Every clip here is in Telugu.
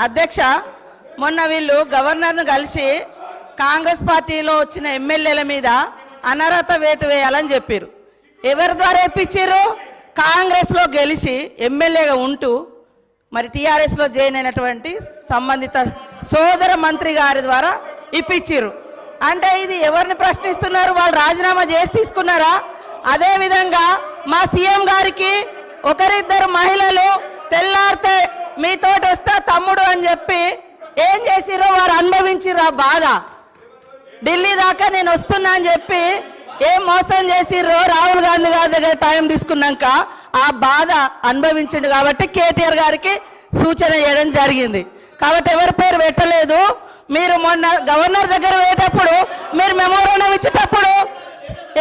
అధ్యక్ష, మొన్న వీళ్ళు గవర్నర్ను కలిసి కాంగ్రెస్ పార్టీలో వచ్చిన ఎమ్మెల్యేల మీద అనర్హత వేటు వేయాలని చెప్పారు. ఎవరి ద్వారా ఇప్పించారు? కాంగ్రెస్లో గెలిచి ఎమ్మెల్యేగా ఉంటూ మరి టీఆర్ఎస్లో జాయిన్ అయినటువంటి సంబంధిత సోదర మంత్రి గారి ద్వారా ఇప్పించారు. అంటే ఇది ఎవరిని ప్రశ్నిస్తున్నారు? వాళ్ళు రాజీనామా చేసి తీసుకున్నారా? అదేవిధంగా మా సీఎం గారికి ఒకరిద్దరు మహిళలు తెల్లారితే మీతోటి వస్తా తమ్ముడు అని చెప్పి ఏం చేసిరో వారు అనుభవించిర్రు. ఆ బాధ ఢిల్లీ దాకా నేను వస్తున్నా అని చెప్పి ఏం మోసం చేసిర్రో రాహుల్ గాంధీ గారి దగ్గర టైం తీసుకున్నాక ఆ బాధ అనుభవించిండు. కాబట్టి కేటీఆర్ గారికి సూచన చేయడం జరిగింది. కాబట్టి ఎవరి పేరు పెట్టలేదు. మీరు మొన్న గవర్నర్ దగ్గర పోయేటప్పుడు మీరు మెమోరాండం ఇచ్చేటప్పుడు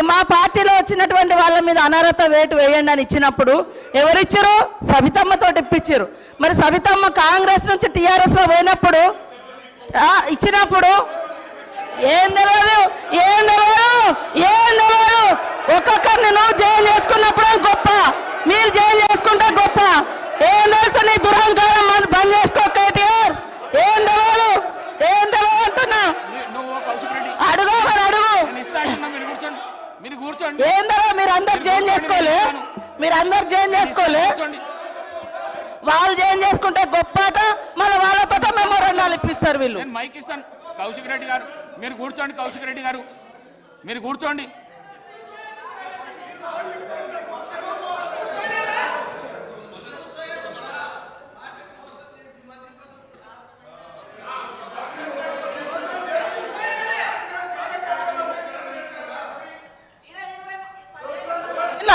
మా పార్టీలో వచ్చినటువంటి వాళ్ళ మీద అనర్హత వేటు వేయండి అని ఇచ్చినప్పుడు ఎవరిచ్చారు? సవితమ్మతో ఇప్పించారు. మరి సవితమ్మ కాంగ్రెస్ నుంచి టీఆర్ఎస్లో పోయినప్పుడు ఇచ్చినప్పుడు ఏం తెలియదు, ఏం తెలియదు, ఏం తెలియదు. ఒక్కొక్కరిని నువ్వు జాయిన్ చేసుకున్నప్పుడు గొప్ప, మీరు జాయిన్ చేసుకుంటే గొప్ప. ఏం తెలుసు నీ దురహంకారం బంద్ చేసుకో కేటీఆర్. ఏం తెలియదు, ఏం తెలియదు అంటున్నా. అడుగు మరి అడుగు. ఏందో మీరు అందరు జాయిన్ చేసుకోలే, మీరు అందరు జాయిన్ చేసుకోలే. వాళ్ళు జాయిన్ చేసుకుంటే గొప్పట, మళ్ళీ వాళ్ళతో మెమోరాండాలు ఇప్పిస్తారు వీళ్ళు. మైక్ ఇస్తాను. కౌశిక్ రెడ్డి గారు మీరు కూర్చోండి. కౌశిక్ రెడ్డి గారు మీరు కూర్చోండి.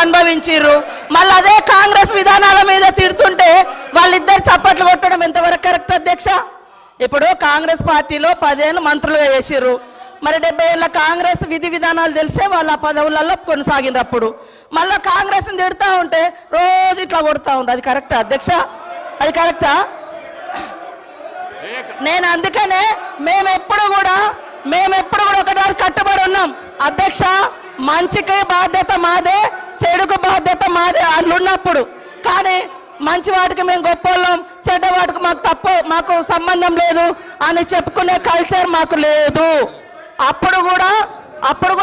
అనుభవించారు. మళ్ళీ అదే కాంగ్రెస్ విధానాల మీద తిడుతుంటే వాళ్ళిద్దరు చప్పట్లు కొట్టడం ఎంతవరకు కరెక్ట్ అధ్యక్ష? ఇప్పుడు కాంగ్రెస్ పార్టీలో 10 ఏళ్ళు మంత్రులుగా చేసిర్రు. మరి 70 ఏళ్ళ కాంగ్రెస్ విధి విధానాలు తెలిసే వాళ్ళ పదవులలో కొనసాగినప్పుడు మళ్ళీ కాంగ్రెస్ని తిడుతూ ఉంటే రోజు ఇట్లా కొడుతూ ఉంటుంది. అది కరెక్టా అధ్యక్ష? అది కరెక్టా? నేను అందుకనే మేమెప్పుడు కూడా ఒకటి కట్టుబడి ఉన్నాం అధ్యక్ష. మంచికి బాధ్యత మాదే, చెడుకు బాధ్యత మాదే అట్లున్నప్పుడు. కానీ మంచి వాటికి మేము గొప్పవాళ్ళం, చెడ్డ వాటికి మాకు సంబంధం లేదు అని చెప్పుకునే కల్చర్ మాకు లేదు. అప్పుడు కూడా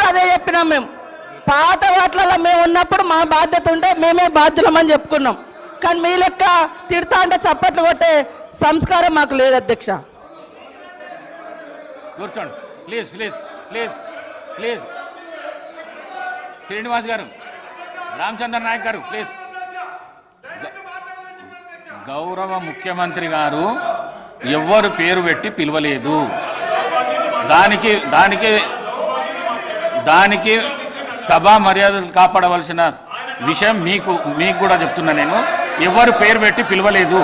అదే చెప్పినాం. మేము పాత వాటిలలో మేము ఉన్నప్పుడు మా బాధ్యత ఉంటే మేమే బాధ్యులమని చెప్పుకున్నాం. కానీ మీ లెక్క తిడతా అంటే చప్పట్లు కొట్టే సంస్కారం మాకు లేదు అధ్యక్ష. కూర్చోండి please please please please. Srinivas గారు, రామచంద్ర నాయక్ గారు ప్లీజ్. గౌరవ ముఖ్యమంత్రి గారు ఎవ్వరు పేరు పెట్టి పిలవలేదు. దానికి సభా మర్యాదలు కాపాడవలసిన విషయం మీకు కూడా చెప్తున్నా. నేను ఎవరు పేరు పెట్టి పిలవలేదు.